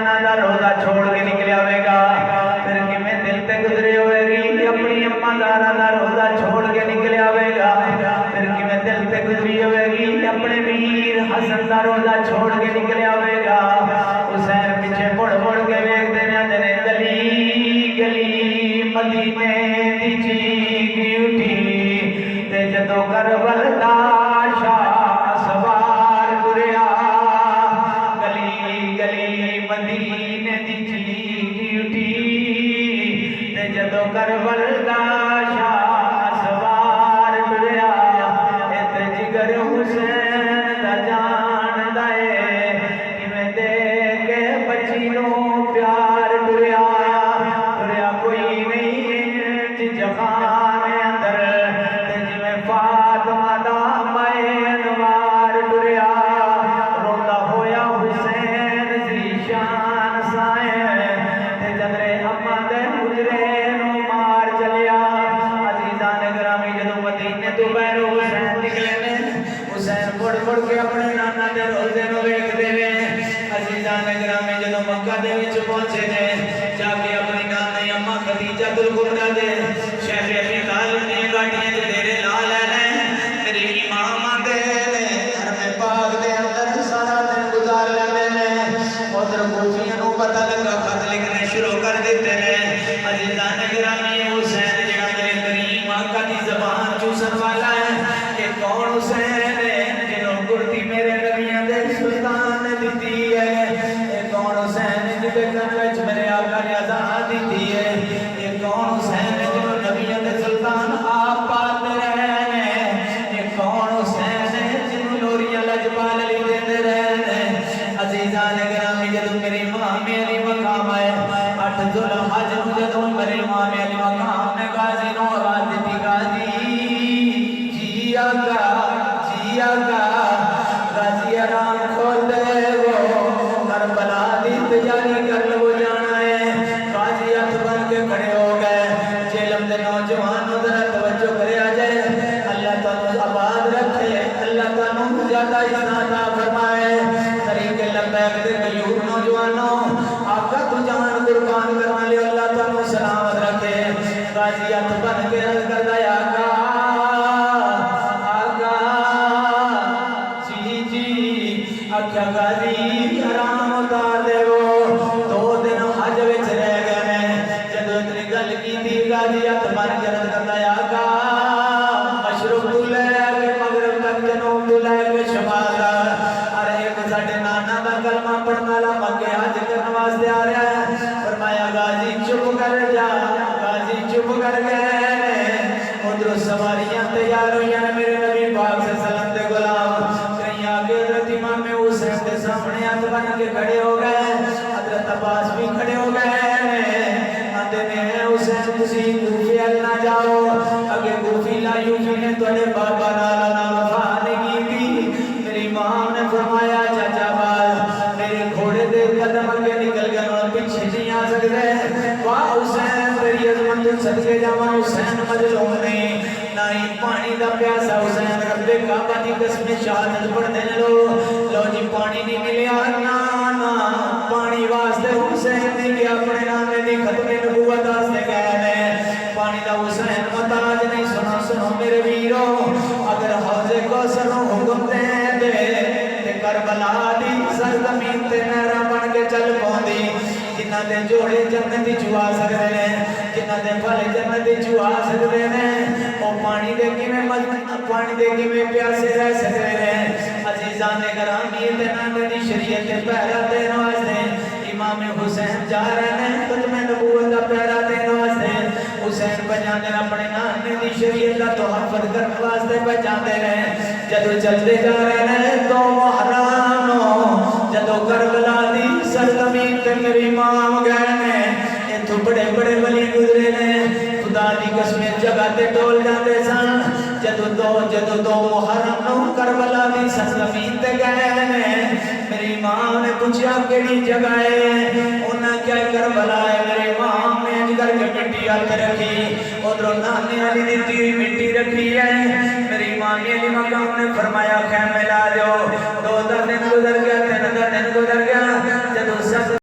نانا دا روزہ چھوڑ کے نکلیا ہوئے گا پھر کمیں دل تے گزرے ہوئے گی اپنی اما زہرا دا روزہ چھوڑ کے نکلیا ہوئے گا پھر کمیں دل تے گزری ہوئے گی اپنے ویر حسن دا روزہ چھوڑ کے نکلیا ہوئے گا حسین پیچھے مڑ مڑ کے ویکھدے نے جنے گلی گلی مدینے دی چیخ اٹھی تے جدوں کربلا دا شاہ سوار تریا گلی گلی مدینے دی چیخ اٹھی تے جدوں کربلا دا شاہ سوار تریا تے جگر حسین دا جان دے کیویں دے کے بچی نوں پیار تریا تریا کوئی نہیں جہان اندر تے جویں فاطمہ دا مائے انوار تریا روندا ہویا حسین ذیشان سائیں تے جدرے اما دے حجرے نوں مار چلیا عزیزان گرامی جدوں مدینے تو باہر حسین نکلے نے حسین مڑ مڑ کے اپنے نانا دے روزے نوں ویکھدے نے عزیزان گرامی جدوں مکہ دے وچ پہنچے نے جا کے اپنی نانی اما خدیجہ الکبریٰ دے شیخ ابی طالب نے گاڑیاں تے ڈیرے لا لے نے میرے امام آندے نے حرم پاک دے اندر سارا دن گزار لیندے نے ادھر کوفیاں نوں پتہ لگا خط لکھنے شروع کر دیتے نے عزیزان گرامی حسین جڑا میرے کریم آقا دی زبان چوسن والا ہے کہ کون حسین ہے جنوں گردی میرے نبیاں دے سلطان نے دتی ہے یہ کون حسین ہے جدے کن وچ میرے آقا نے اذان دتی ہے یہ کون حسین ہے جنوں نبیاں دے سلطان آپ پاتے رہے نے یہ کون حسین ہے جنوں لوریاں لجپال علی دیندے رہے نے عزیزان گرامی جدوں میری امام علی مقام آئے 8 ذوالحج نوں جدوں میرے امام علی مقام نے غازی نوں آواز دتی غازی جی آقا غازی آرام کھول دے وہ کربلا دی تیاری کر لو جانا ہے غازی ہاتھ بن کے کھڑے ہو گئے جیلم دے نوجوانوں ذرا توجہ کرے آ جائے اللہ تعالیٰ آباد رکھے اللہ تعالیٰ زیادہ عطا فرمائے طریق لبیک دے غیور نوجوانوں آقا تو جان قربان کرنے لے اللہ تعالیٰ سلامت رکھے غازی ہاتھ بن کے عرض کردا ہے آقا آکھیا غازی آرام اتار دے وہ 2 دن حج وچ رہ گئے نے جدوں اتنی گل کیتی غازی ہاتھ بن کے عرض کردا ہے آقا مشرق تو لے کے مغرب تک جنوب تو لے کے شمال تک ہر ایک ساڈے نانا دا کلمہ پڑھن والا مکے حج کرن واسطے آ رہا ہے فرمایا غازی چپ کر جا غازی چپ کر گئے ادھر سواریاں تیار ہوئیاں نے میرے نبی پاک صلی اللہ علیہ وسلم دے غلام کہیں آگے حضرت امام حسین کے سامنے ہاتھ بن کے کھڑے ہو گئے حضرت عباس بھی کھڑے ہو گئے آندے نے حسین تسی کوفے نہ جاؤ اگے کوفی لا یوفی نے تواڈے بابا نال وفا نہیں کیتی میری ماں نے فرمایا چاچا باز میرے گھوڑے دے قدم اگے نکل گئے اور پیچھے نہیں آ سکتے واہ حسین تیری عظمت صدقے جاواں حسین مظلوم نہیں نہ ہی پانی دا پیاسا حسین رب کعبہ دی قسم شہادت پڑھ دے لو جی پانی نہیں ملیا نا پانی واسطے حسین نے کہ اپنے نانے دی ختم نبوت واسطے گئے نے پانی دا حسین محتاج نہیں سنو میرے ویرو اگر حوض کوثر نوں حکم دے تے کربلا دی سرزمین تے نہراں بن کے چل پوندی جنہ دے جوڑے جنت وچ آ سکدے نے جنہ دے پھل جنت وچ آ سکدے نے او پانی دے کیویں پیاسے رہ سکدے نے عزیزان گرامی تے نانے دی شریعت تے پہرا دین واسطے امام حسین جا رہے ہیں ختم نبوت دا پہرا دین واسطے حسین پہچاندے اپنے نانے دی شریعت دا تحفظ کرنے واسطے پہچاندے رہے جدوں چلتے جا رہے ہیں تو محرانوں جدوں کربلا دی سرزمین تے میری امام گئے نے اتھوں بڑے بڑے ولی گزرے نے خدا دی قسم جگہ تے ڈول جاندے سن جدوں دو محرم نوں کربلا دی سرزمین تے گئے نے میری ماں نے پوچھا کیڑی جگہ ہے انہاں کیا کربلا ہے میرے امام نے اج کر کے مٹی ہاتھ رکھی ادھر نانے والی دتی ہوئی مٹی رکھی ہے میری ماں نے علی مقام نے فرمایا خیمے لا دیو 2 دن گزر گیا 3 دن گزر گیا